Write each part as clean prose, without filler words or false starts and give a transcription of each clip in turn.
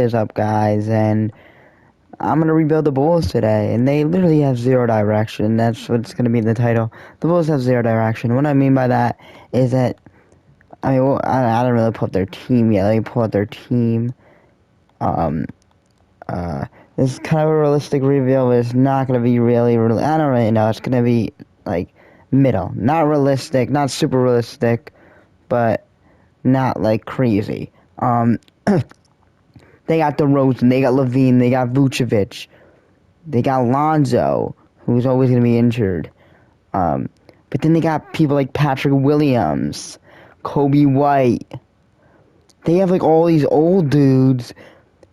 is up, guys? And I'm gonna rebuild the Bulls today, and they literally have zero direction. That's what's gonna be in the title. The Bulls have zero direction. What I mean by that is that I don't really pull up their team yet. Let me pull up their team. Um, this is kind of a realistic reveal, but it's not gonna be really. I don't really know. It's gonna be like middle, not realistic, not super realistic, but not like crazy. They got DeRozan, they got Levine, they got Vucevic, they got Lonzo, who's always going to be injured. But then they got people like Patrick Williams, Kobe White. They have like all these old dudes,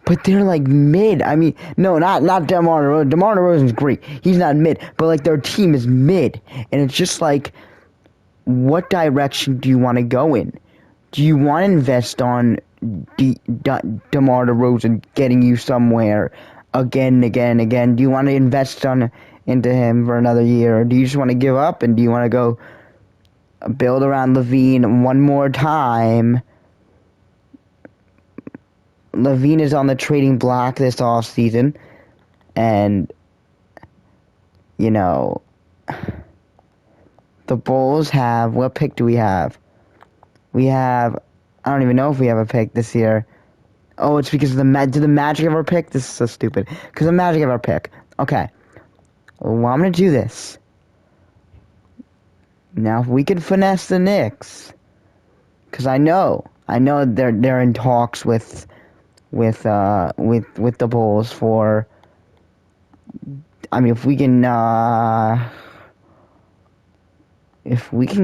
but they're like mid. I mean, no, not DeMar DeRozan. DeMar DeRozan's great. He's not mid, but like their team is mid, and it's just like, what direction do you want to go in? Do you want to invest on DeMar DeRozan getting you somewhere again? Do you want to invest into him for another year, or do you just want to give up and do you want to go build around Levine one more time? Levine is on the trading block this offseason, and the Bulls have, what pick do we have? We have, I don't even know if we have a pick this year. Oh, it's because of the Magic of our pick? This is so stupid. Because of the Magic of our pick. Okay. Well, I'm going to do this. Now, if we can finesse the Knicks, because I know they're in talks with the Bulls for, I mean, if we can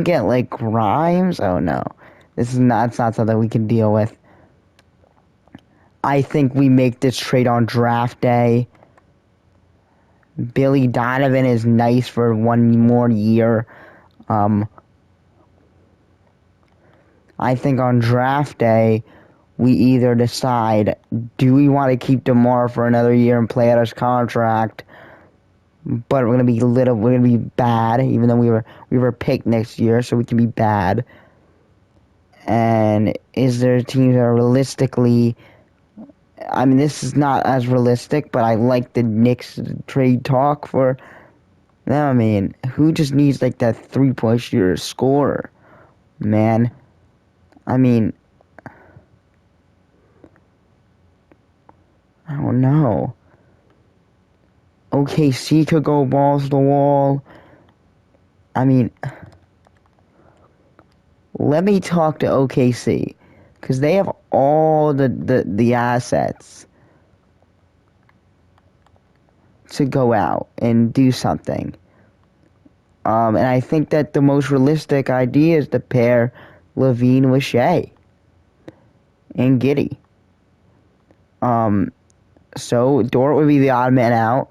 get like Grimes, oh no. It's not something we can deal with. I think we make this trade on draft day. Billy Donovan is nice for one more year. I think on draft day, we either decide, do we want to keep DeMar for another year and play out his contract, but we're gonna be bad, even though we were picked next year, so we can be bad. And is there teams that are realistically, I mean, this is not as realistic, but I like the Knicks trade talk for, I mean, who just needs like that 3-point shooter scorer, man? I mean, I don't know. OKC could go balls to the wall. I mean, let me talk to OKC, because they have all the assets to go out and do something. And I think that the most realistic idea is to pair Levine with Shea and Giddey. So Dort would be the odd man out.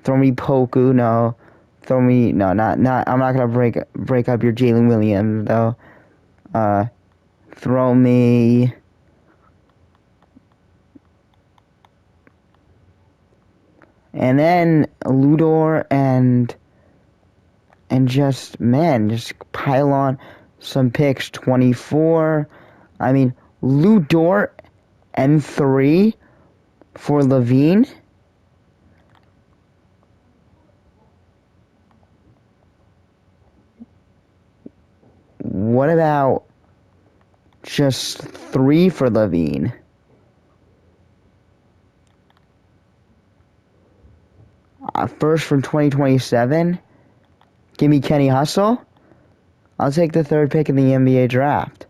Throw me Poku, no. Throw me, no, not. I'm not gonna break up your Jalen Williams though. Throw me. And then Ludor and just pile on some picks. 24. I mean, Ludor and 3 for Levine. What about just 3 for Levine? First from 2027. Give me Kenny Hustle. I'll take the 3rd pick in the NBA draft.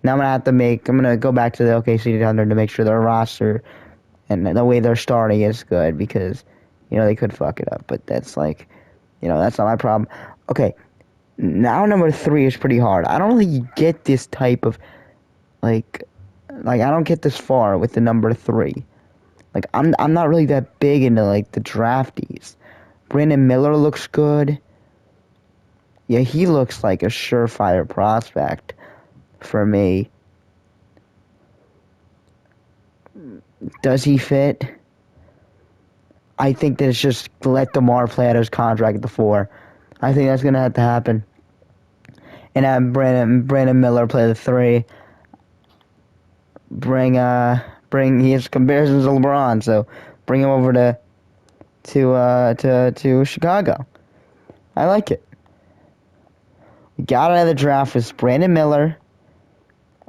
Now I'm gonna go back to the OKC Thunder to make sure their roster and the way they're starting is good, because they could fuck it up, but that's like, that's not my problem. Okay. Now number 3 is pretty hard. I don't really get this type of, like I don't get this far with the number 3. Like, I'm not really that big into, like, the draftees. Brandon Miller looks good. Yeah, he looks like a surefire prospect for me. Does he fit? I think that it's just let DeMar play out his contract at the 4. I think that's going to have to happen. And have Brandon Miller play the 3. bring he has comparisons to LeBron, so bring him over to Chicago. I like it. We got out of the draft with Brandon Miller,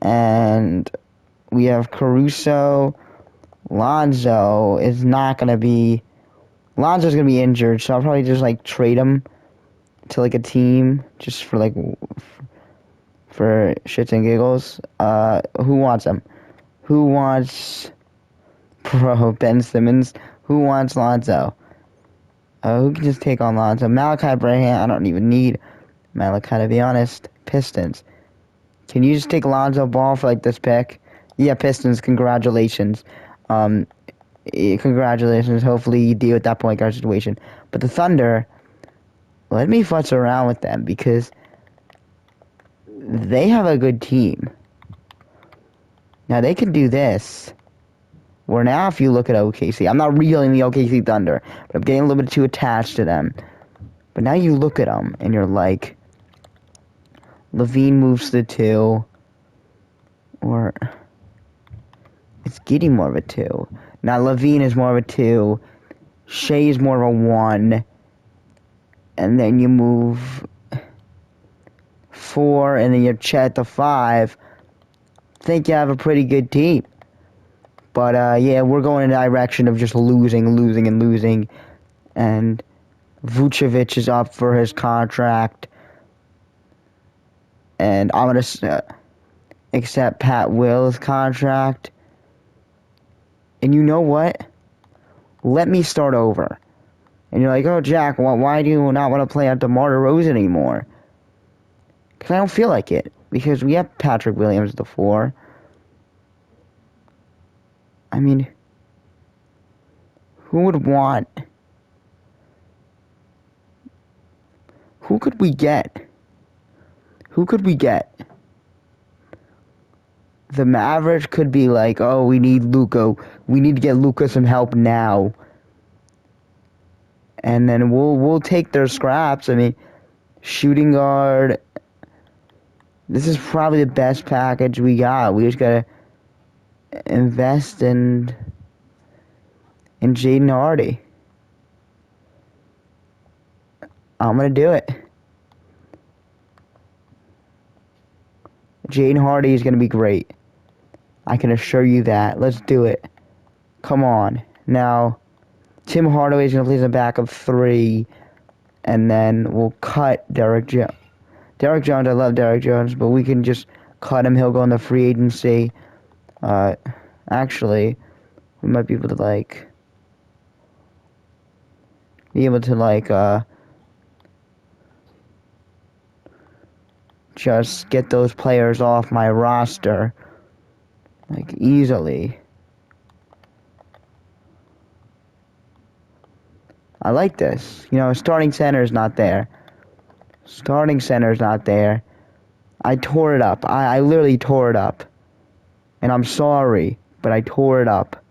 and we have Caruso. Lonzo's gonna be injured, so I'll probably just like trade him to like a team just for like for shits and giggles. Who wants him? Who wants Ben Simmons? Who wants Lonzo? Who can just take on Lonzo? Malachi Branham. I don't even need Malachi, to be honest. Pistons. Can you just take Lonzo Ball for like this pick? Yeah, Pistons. Congratulations. Congratulations. Hopefully you deal with that point guard situation. But the Thunder, let me futz around with them because they have a good team. Now they can do this. Where now if you look at OKC, I'm not reeling the OKC Thunder, but I'm getting a little bit too attached to them. But now you look at them and you're like, Levine moves to 2, or it's getting more of a 2. Now Levine is more of a 2, Shea is more of a 1, and then you move 4, and then you Chet to 5. Think you have a pretty good team. But yeah, we're going in the direction of just losing, and Vucevic is up for his contract, and I'm gonna accept Pat Will's contract. And you know what? Let me start over. And you're like, oh, Jack, why do you not want to play out DeMar DeRozan anymore? Because I don't feel like it. Because we have Patrick Williams at the 4. I mean, who would want... Who could we get? The Mavericks could be like, oh, we need Luka. We need to get Luka some help now. And then we'll take their scraps. I mean, shooting guard. This is probably the best package we got. We just gotta invest in Jaden Hardy. I'm gonna do it. Jaden Hardy is gonna be great. I can assure you that. Let's do it. Come on. Now, Tim Hardaway is gonna play as a backup 3, and then we'll cut Derek Jones. Derek Jones, I love Derek Jones, but we can just cut him. He'll go in the free agency. Actually, we might be able to just get those players off my roster, like, easily. I like this. You know, starting center is not there. I tore it up. I literally tore it up. And I'm sorry, but I tore it up.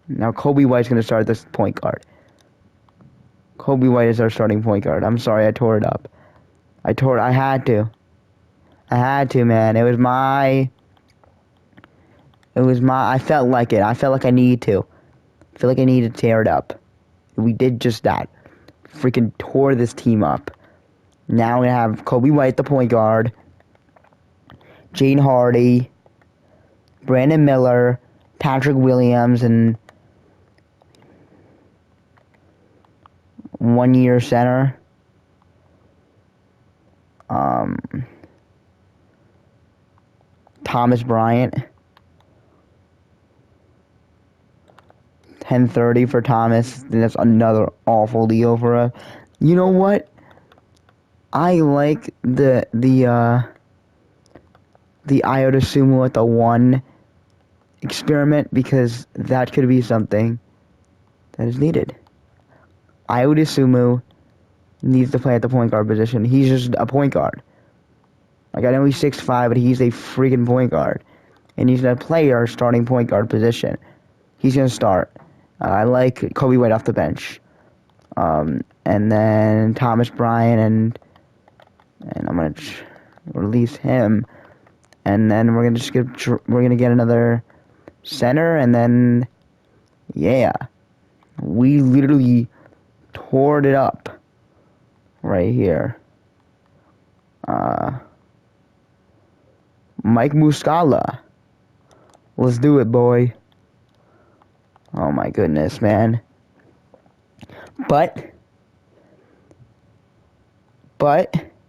Now Kobe White's going to start this point guard. Kobe White is our starting point guard. I'm sorry, I tore it up. I had to. Man. I felt like it. I felt like I needed to. I feel like I needed to tear it up. We did just that. Freaking tore this team up. Now we have Kobe White, the point guard, Jaden Hardy, Brandon Miller, Patrick Williams, and 1-year center. Thomas Bryant. 1030 for Thomas. That's another awful deal for us. You know what? I like the Iota Sumo at the 1 experiment because that could be something that is needed. Iota Sumo needs to play at the point guard position. He's just a point guard. Like, I know he's 6'5", but he's a freaking point guard. And he's going to play our starting point guard position. He's going to start. I like Kobe White off the bench. And then Thomas Bryant, and I'm going to release him. and then we're gonna get another center, and then yeah, we literally tore it up right here. Mike Muscala, let's do it, boy. Oh my goodness, man. But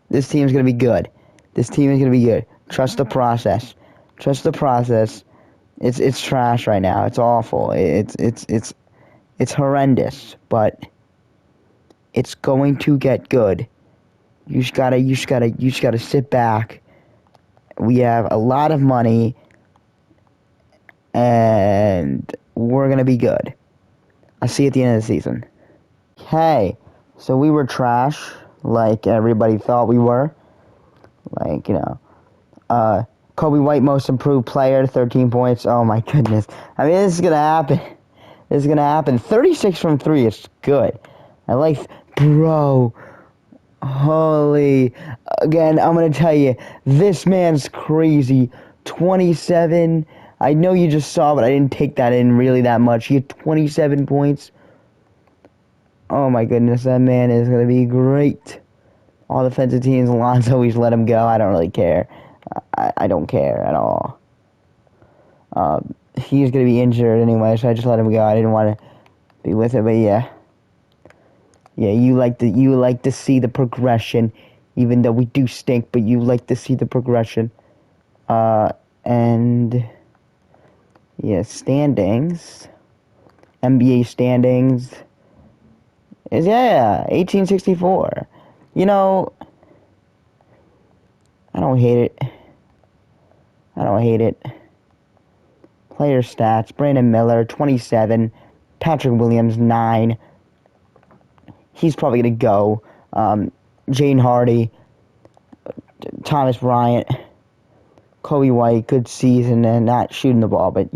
this team's gonna be good. This team is gonna be good. Trust the process. Trust the process. It's trash right now. It's awful. It's horrendous. But it's going to get good. You just gotta sit back. We have a lot of money, and we're gonna be good. I'll see you at the end of the season. Hey, so we were trash, like everybody thought we were. Like, Kobe White, most improved player, 13 points. Oh my goodness. I mean, this is gonna happen. This is gonna happen. 36 from 3 is good. I like, bro. Holy. Again, I'm gonna tell you, this man's crazy. 27. I know you just saw, but I didn't take that in really that much. He had 27 points. Oh my goodness, that man is gonna be great. All defensive teams, Lonzo, we let him go. I don't really care. I don't care at all. He's gonna be injured anyway, so I just let him go. I didn't want to be with him, but yeah. Yeah, you like to see the progression, even though we do stink, but you like to see the progression. And yeah, standings. NBA standings is 1864. You know, I don't hate it. Player stats: Brandon Miller, 27. Patrick Williams, 9. He's probably going to go. Jane Hardy, Thomas Bryant, Kobe White, good season, and not shooting the ball, but,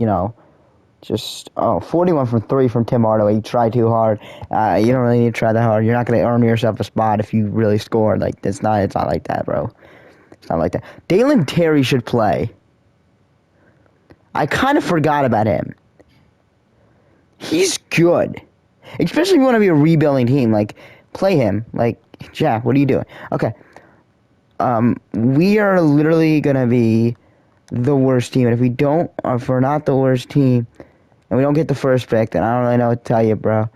just 41 from 3 from Tim Hardaway. You try too hard. You don't really need to try that hard. You're not going to earn yourself a spot if you really score. Like, it's not like that, bro. It's not like that. Dalen Terry should play. I kind of forgot about him. He's good. Especially if you want to be a rebuilding team. Like, play him. Like, Jack, what are you doing? Okay. We are literally going to be the worst team. And if we're not the worst team, and we don't get the first pick, then I don't really know what to tell you, bro.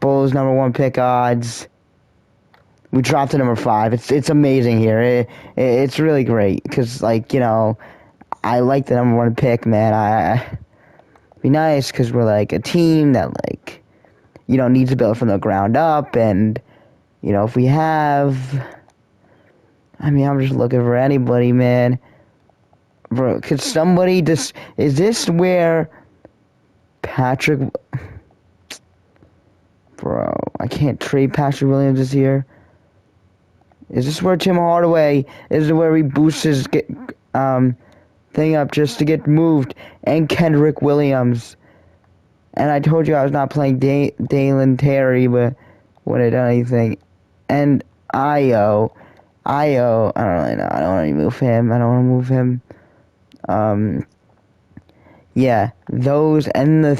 Bulls number 1 pick odds. We dropped to number 5. It's amazing here. It's really great. Because, like, I like the number 1 pick, man. It'd be nice because we're, like, a team that, like, needs to build from the ground up. And, if we have... I mean, I'm just looking for anybody, man. Bro, could somebody just... Is this where Patrick... Bro, I can't trade Patrick Williams this year. Is this where Tim Hardaway... Is it where he boosts his thing up just to get moved? And Kendrick Williams. And I told you I was not playing Dalen Terry, but wouldn't have done anything. And Io, I don't really know. I don't want to move him. Yeah, those and the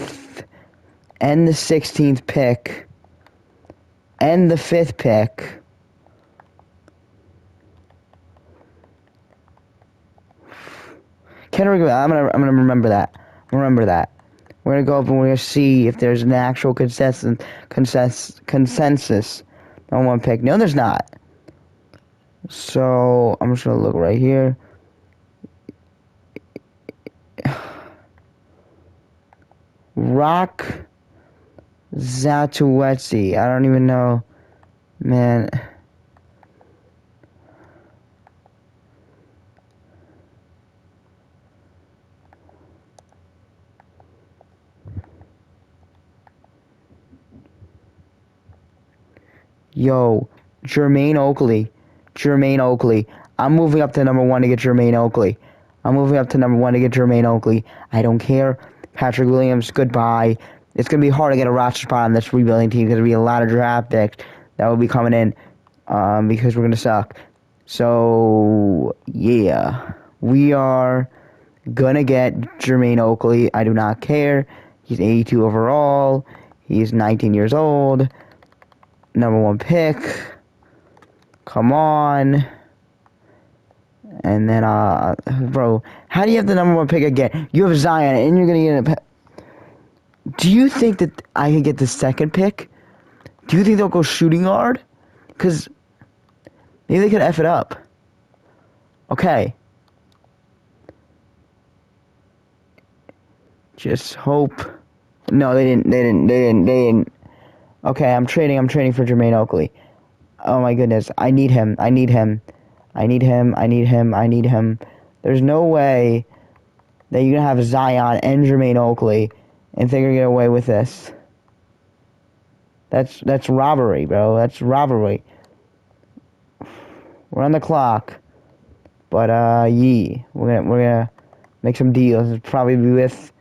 16th pick and the 5th pick. Kendrick, I'm gonna remember that. We're gonna go up and we're gonna see if there's an actual consensus on 1 pick. No, there's not. So I'm just gonna look right here. Rock Zatuetsi. I don't even know, man. Yo, Jermaine Oakley. I'm moving up to number 1 to get Jermaine Oakley. I don't care. Patrick Williams, goodbye. It's going to be hard to get a roster spot on this rebuilding team. There's going to be a lot of draft picks that will be coming in because we're going to suck. So, yeah. We are gonna get Jermaine Oakley. I do not care. He's 82 overall. He's 19 years old. Number 1 pick. Come on. And then, bro, how do you have the number 1 pick again? You have Zion, and you're gonna get Do you think that I could get the 2nd pick? Do you think they'll go shooting guard? Because maybe they could F it up. Okay. Just hope. No, they didn't. Okay, I'm trading for Jermaine Oakley. Oh my goodness. I need him. There's no way that you're gonna have Zion and Jermaine Oakley and think you're gonna get away with this. That's robbery, bro. That's robbery. We're on the clock. But we're gonna make some deals. It'll probably be with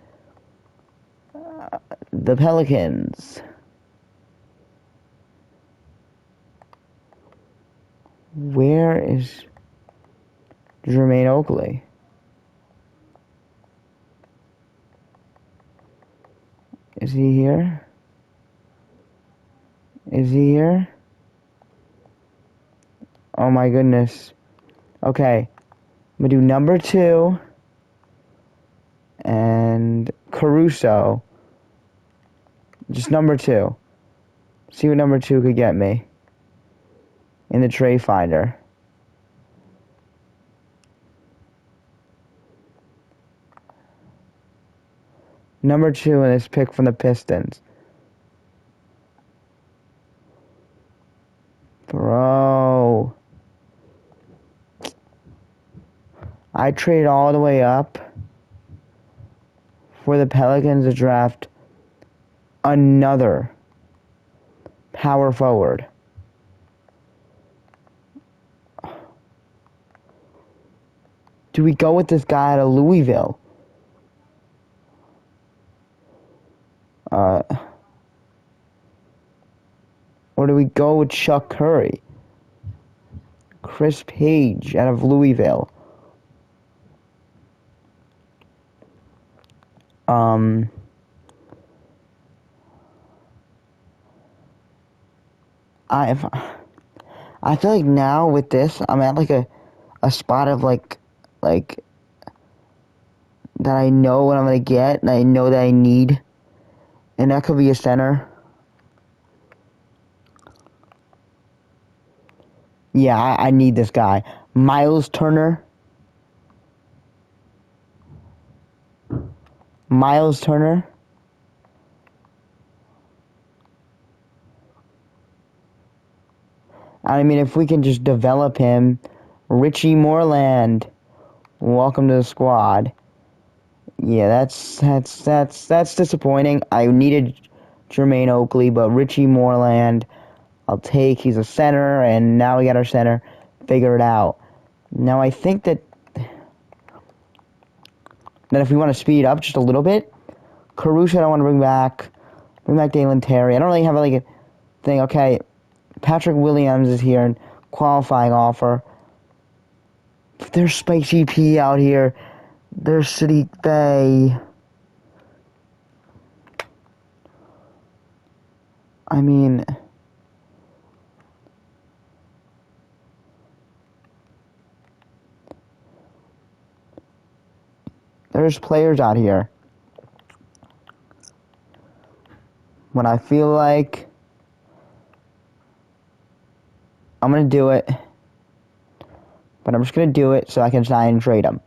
the Pelicans. Where is Jermaine Oakley? Is he here? Oh my goodness. Okay. I'm gonna do number 2 and Caruso. Just number 2. See what number 2 could get me in the trade finder. Number 2 in this pick from the Pistons. Bro. I traded all the way up for the Pelicans to draft another power forward. Do we go with this guy out of Louisville? Or do we go with Chuck Curry? Chris Page out of Louisville. I feel like now with this, I'm at like a spot of like that I know what I'm gonna get and I know that I need, and that could be a center. Yeah, I need this guy, Miles Turner. I mean, if we can just develop him. Richie Moreland, welcome to the squad. Yeah, that's disappointing. I needed Jermaine Oakley, but Richie Moreland, I'll take. He's a center, and now we got our center figured out. Now I think that if we want to speed up just a little bit, Caruso I want to bring back Dalen Terry. I don't really have like a thing. Okay, Patrick Williams is here in qualifying offer. There's Spike GP out here. There's City Bay. I mean, there's players out here. When I feel like I'm going to do it, but I'm just going to do it so I can sign and trade them.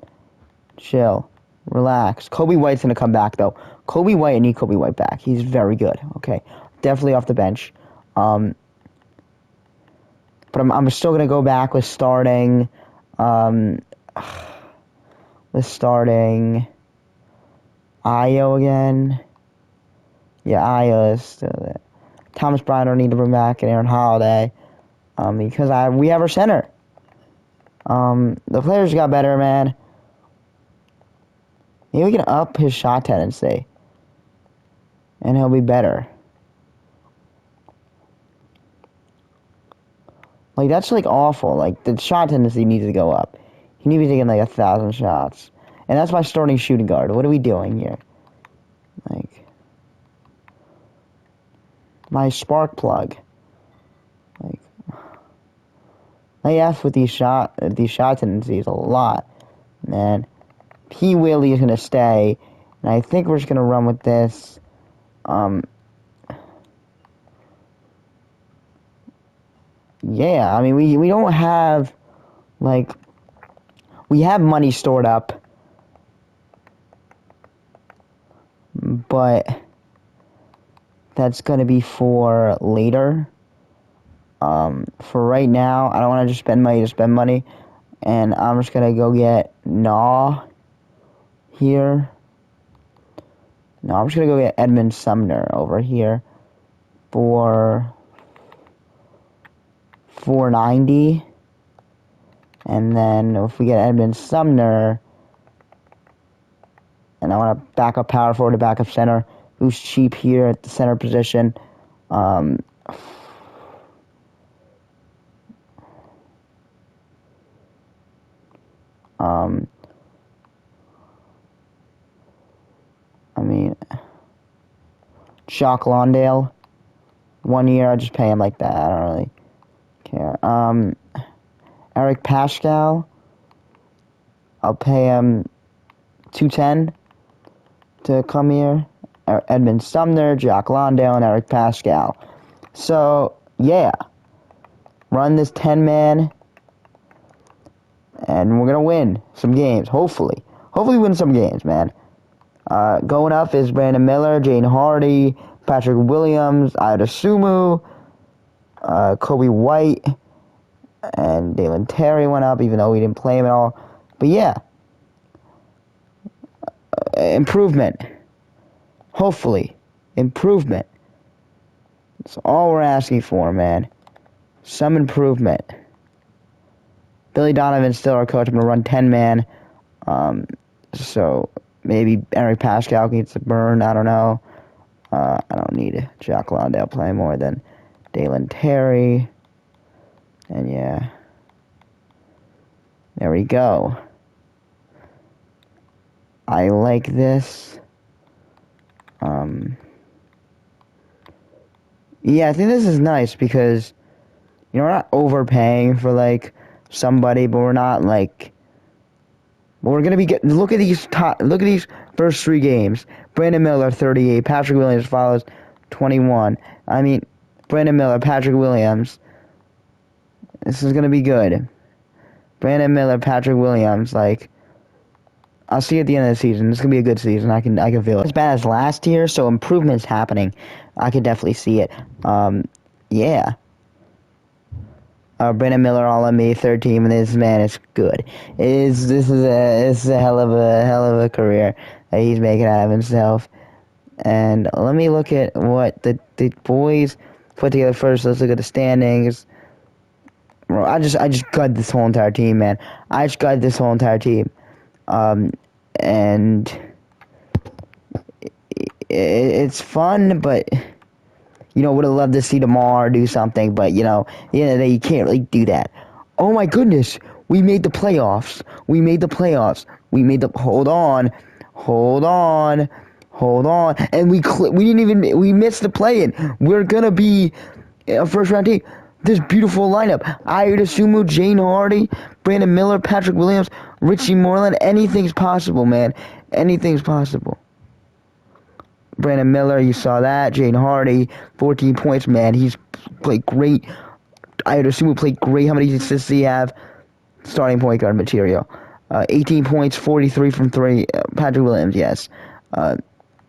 Chill. Relax. Kobe White's going to come back, though. Kobe White, I need Kobe White back. He's very good. Okay. Definitely off the bench. But I'm still going to go back with starting... Ayo again. Yeah, Ayo is still there. Thomas Bryant I need to bring back, and Aaron Holiday. Because we have our center. The players got better, man. Maybe we can up his shot tendency. And he'll be better. Like, that's, like, awful. Like, the shot tendency needs to go up. He need to be taking like 1,000 shots. And that's my starting shooting guard. What are we doing here? Like, my spark plug. Like, I F with these shot tendencies a lot, man. P. Willie is gonna stay, and I think we're just gonna run with this. Yeah, I mean, we don't have, like, we have money stored up, but that's gonna be for later. For right now, I don't want to just spend money, and I'm just gonna go get Naw here. No, I'm just gonna go get Edmund Sumner over here for 490, and then if we get Edmund Sumner, and I want to backup power forward to backup center, who's cheap here at the center position. I mean, Jock Lawndale, 1 year, I just pay him like that. I don't really care. Eric Pascal, I'll pay him 210 to come here. Edmund Sumner, Jock Lawndale, and Eric Pascal. So, yeah. Run this 10-man, and we're going to win some games, hopefully. Hopefully win some games, man. Going up is Brandon Miller, Jane Hardy, Patrick Williams, Ida Sumu, Kobe White, and Dalen Terry went up, even though we didn't play him at all. But yeah, improvement. Hopefully, improvement. That's all we're asking for, man. Some improvement. Billy Donovan's still our coach. I'm gonna run 10-man. So maybe Eric Pascal gets a burn. I don't know. I don't need Jack Lawndale playing more than Dalen Terry. And yeah. There we go. I like this. Yeah, I think this is nice because, you know, we're not overpaying for, like, somebody, but we're not, like, but we're gonna be look at these first 3 games. Brandon Miller, 38. Patrick Williams follows, 21. I mean, Brandon Miller, Patrick Williams. This is gonna be good. Brandon Miller, Patrick Williams, like, I'll see you at the end of the season. It's gonna be a good season. I can feel it. As bad as last year, so improvement's happening. I can definitely see it. Yeah. Brandon Miller all on me, 3rd team, and this man is good. This is a hell of a career that he's making out of himself. And let me look at what the boys put together first. Let's look at the standings. Bro, I just gutted this whole entire team, man. I just gutted this whole entire team. And it's fun, but, you know, would have loved to see DeMar do something, but, you know, you can't really do that. Oh my goodness, we made the playoffs. Hold on, and we missed the play-in. We're gonna be a first-round team. This beautiful lineup: Ida Sumu, Jane Hardy, Brandon Miller, Patrick Williams, Richie Moreland. Anything's possible, man. Anything's possible. Brandon Miller, you saw that. Jane Hardy, 14 points, man. He's played great. Ida Sumu played great. How many assists does he have? Starting point guard material. 18 points, 43 from 3. Patrick Williams, yes.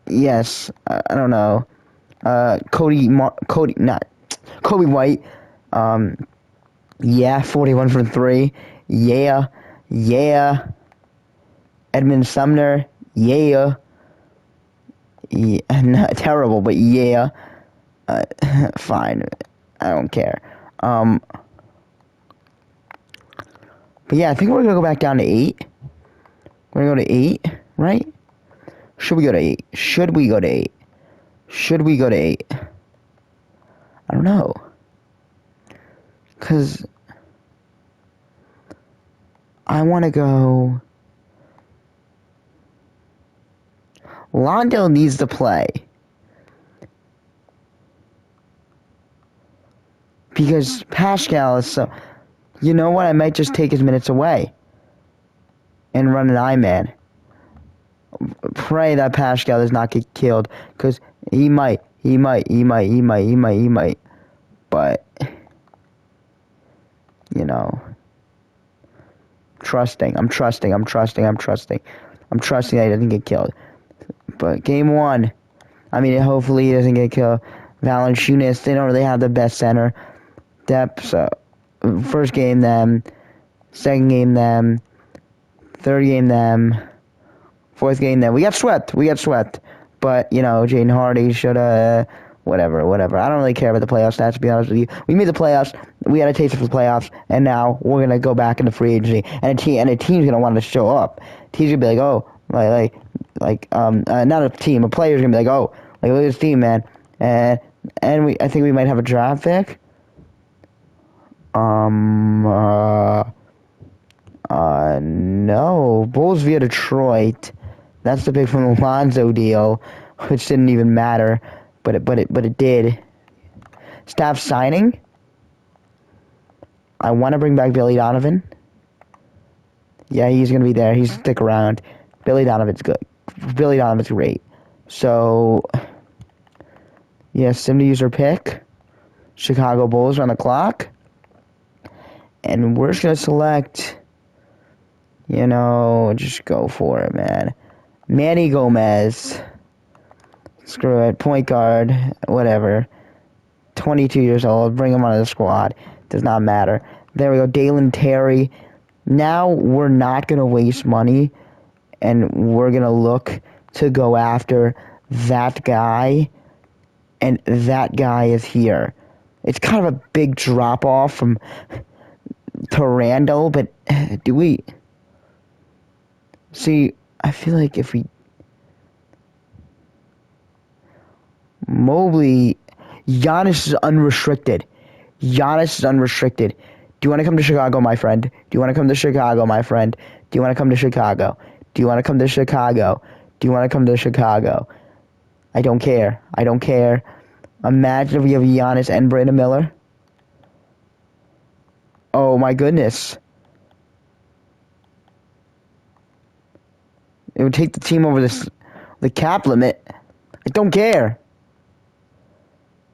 Yes. I don't know. Kobe White. Yeah, 41 from 3. Yeah. Edmund Sumner. Yeah, not terrible, but yeah. Fine. I don't care. But yeah, I think we're gonna go back down to 8. We're gonna go to 8, right? Should we go to 8? Should we go to 8? I don't know. Because I want to go... Londo needs to play. Because Pascal is so... You know what? I might just take his minutes away. And run an I-Man. Pray that Pascal does not get killed. Because he might. But... You know... I'm trusting that he doesn't get killed. But game one, I mean, hopefully he doesn't get killed. Valanciunas, they don't really have the best center depth. So, first game them, second game them, third game them, fourth game them. We got swept. But, you know, Jaden Hardy should have... Whatever. I don't really care about the playoff stats, to be honest with you. We made the playoffs. We had a taste of the playoffs, and now we're gonna go back into free agency. And a team's gonna want to show up. Team's gonna be like, oh, not a team. A player's gonna be like, oh, like look at this team, man. And I think we might have a draft pick. No, Bulls via Detroit. That's the pick from the Lonzo deal, which didn't even matter. But it did. Staff signing. I want to bring back Billy Donovan. Yeah, he's gonna be there. He's stick around. Billy Donovan's good. Billy Donovan's great. So, yeah, Sim to use her pick. Chicago Bulls are on the clock, and we're just gonna select. You know, just go for it, man. Manny Gomez. Screw it. Point guard. Whatever. 22 years old. Bring him onto the squad. Does not matter. There we go. Dalen Terry. Now we're not going to waste money. And we're going to look to go after that guy. And that guy is here. It's kind of a big drop-off from to Randall. But do we... See, I feel like if we... Mobley, Giannis is unrestricted. Do you want to come to Chicago, my friend? Do you want to come to Chicago? I don't care. Imagine if we have Giannis and Brandon Miller. Oh my goodness. It would take the team over the cap limit. I don't care.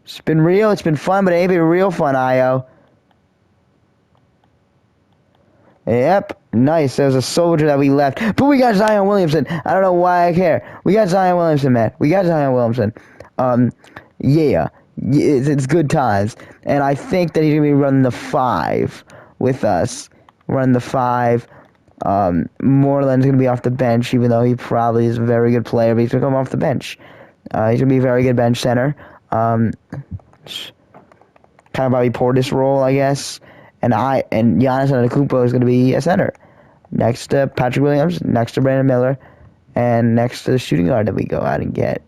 It's been real, it's been fun, but it ain't been real fun, Io. Yep, nice. There's a soldier that we left. But we got Zion Williamson. I don't know why I care. We got Zion Williamson, man. Yeah. It's good times. And I think that he's going to be running the 5 with us. Moreland's going to be off the bench, even though he probably is a very good player, but he's going to come off the bench. He's going to be a very good bench center. Kind of Bobby Portis role, I guess. And Giannis Antetokounmpo is going to be a center. Next to Patrick Williams, next to Brandon Miller, and next to the shooting guard that we go out and get.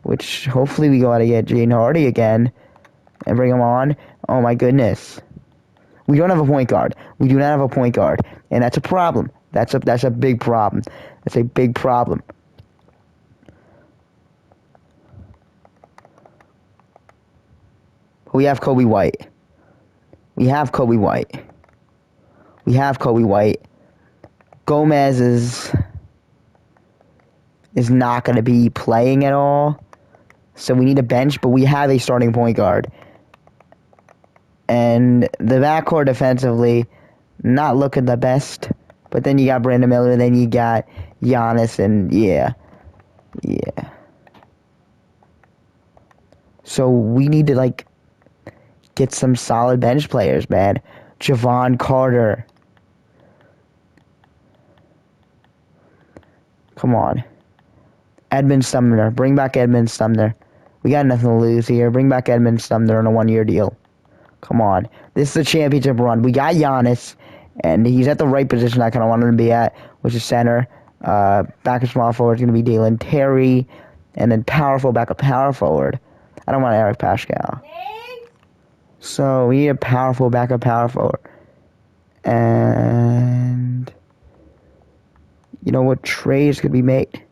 Which, hopefully we go out and get Jaden Hardy again and bring him on. Oh my goodness. We don't have a point guard. We do not have a point guard. And that's a problem. That's a big problem. That's a big problem. We have Kobe White. Gomez is not going to be playing at all. So we need a bench, but we have a starting point guard. And the backcourt defensively, not looking the best. But then you got Brandon Miller, then you got Giannis, and yeah. So we need to, get some solid bench players, man. Javon Carter. Come on. Edmund Sumner. Bring back Edmund Sumner. We got nothing to lose here. Bring back Edmund Sumner on a 1-year deal. Come on. This is the championship run. We got Giannis, and he's at the right position I kind of want him to be at, which is center. Back and small forward is going to be Dalen Terry, and then power forward. I don't want Eric Pascal. So we need a powerful backup power forward. And You know what trades could be made?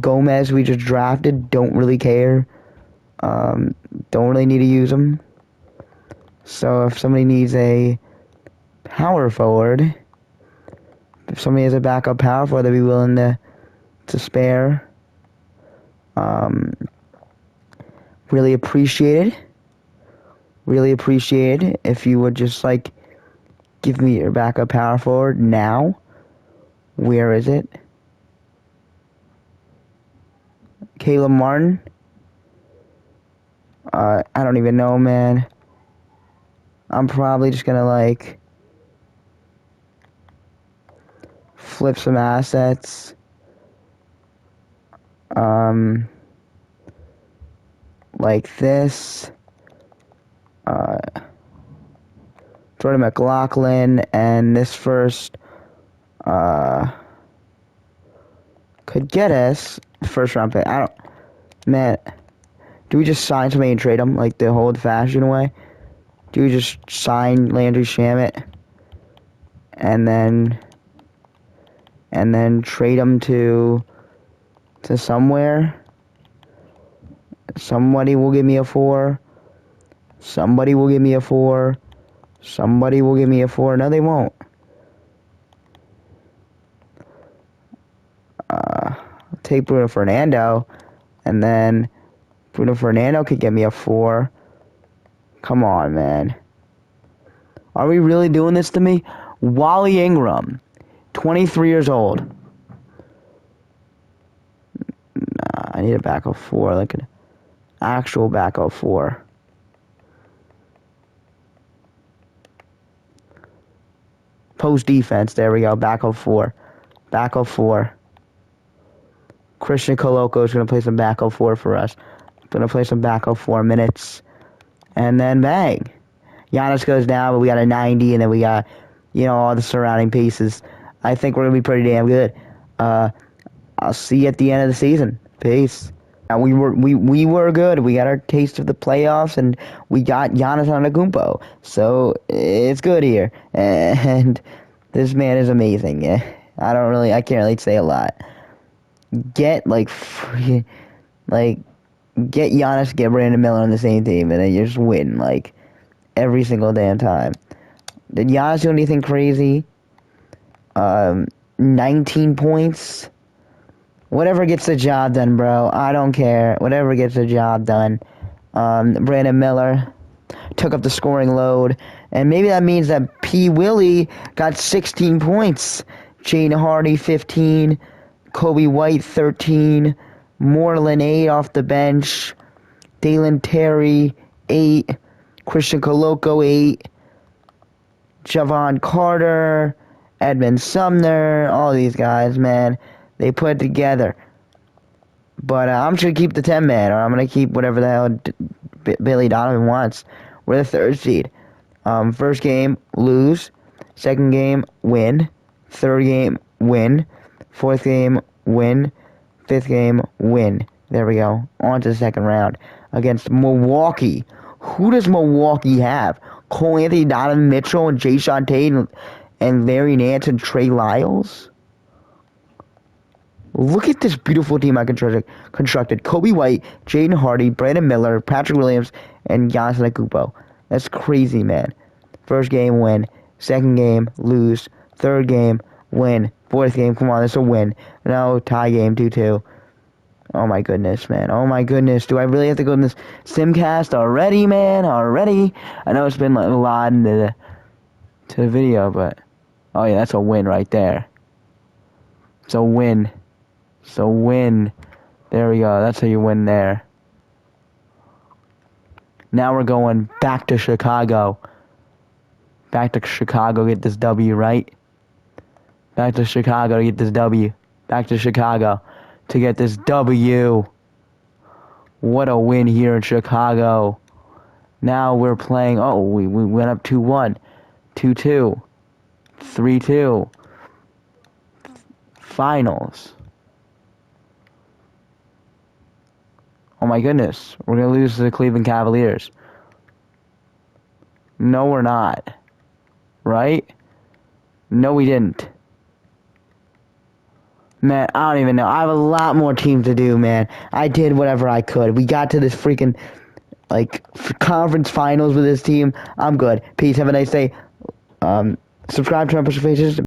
Gomez, we just drafted. Don't really care. Don't really need to use him. So if somebody needs a power forward, if somebody has a backup power forward, they'd be willing to spare. Really appreciate it. Really appreciate it if you would just like give me your backup power forward now. Where is it? Caleb Martin. I don't even know, man. I'm probably just gonna like flip some assets. Like this. Jordan McLaughlin and this first could get us first round pick. I don't, man. Do we just sign somebody and trade them like the old fashioned way? Do we just sign Landry Shamet and then trade him to somewhere? Somebody will give me a 4. Somebody will give me a 4. Somebody will give me a 4. No, they won't. Take Bruno Fernando, and then Bruno Fernando could get me a 4. Come on, man. Are we really doing this to me? Wally Ingram, 23 years old. Nah, I need a backup 4, like an actual backup 4. Post defense, there we go, backup 4. Backup 4. Christian Coloco is going to play some backup 4 for us. Going to play some backup 4 minutes. And then bang. Giannis goes down, but we got a 90, and then we got, all the surrounding pieces. I think we're going to be pretty damn good. I'll see you at the end of the season. Peace. Now, we were good. We got our taste of the playoffs, and we got Giannis Antetokounmpo. So it's good here. And this man is amazing. I can't really say a lot. Get get Giannis, get Brandon Miller on the same team, and then you just win every single damn time. Did Giannis do anything crazy? 19 points. Whatever gets the job done, bro. I don't care. Whatever gets the job done. Brandon Miller took up the scoring load, and maybe that means that P. Willie got 16 points. Jaden Hardy 15. Kobe White 13, Moreland 8 off the bench, Dalen Terry 8, Christian Coloco 8, Javon Carter, Edmund Sumner, all these guys, man, they put it together. But I'm just going to keep the 10-man, or I'm going to keep whatever the hell Billy Donovan wants. We're the 3rd seed. First game, lose. Second game, win. Third game, win. 4th game, win. 5th game, win. There we go. On to the second round against Milwaukee. Who does Milwaukee have? Cole Anthony, Donovan Mitchell, and Jayshawn Tate, and Larry Nance, and Trey Lyles? Look at this beautiful team I constructed. Kobe White, Jaden Hardy, Brandon Miller, Patrick Williams, and Giannis Antetokounmpo. That's crazy, man. First game, win. Second game, lose. Third game, win. 4th game, come on, this is a win. No, tie game, 2-2. Oh my goodness, man. Oh my goodness. Do I really have to go in this Simcast already, man? Already? I know it's been a lot into the video, but... Oh yeah, that's a win right there. It's a win. It's a win. There we go. That's how you win there. Now we're going back to Chicago. Back to Chicago, get this W, right? Back to Chicago to get this W. Back to Chicago to get this W. What a win here in Chicago. Now we're playing... Oh, we went up 2-1. 2-2. 3-2. Finals. Oh my goodness. We're going to lose to the Cleveland Cavaliers. No, we're not. Right? No, we didn't. Man, I don't even know. I have a lot more teams to do, man. I did whatever I could. We got to this freaking, like, conference finals with this team. I'm good. Peace. Have a nice day. Subscribe to my push pages.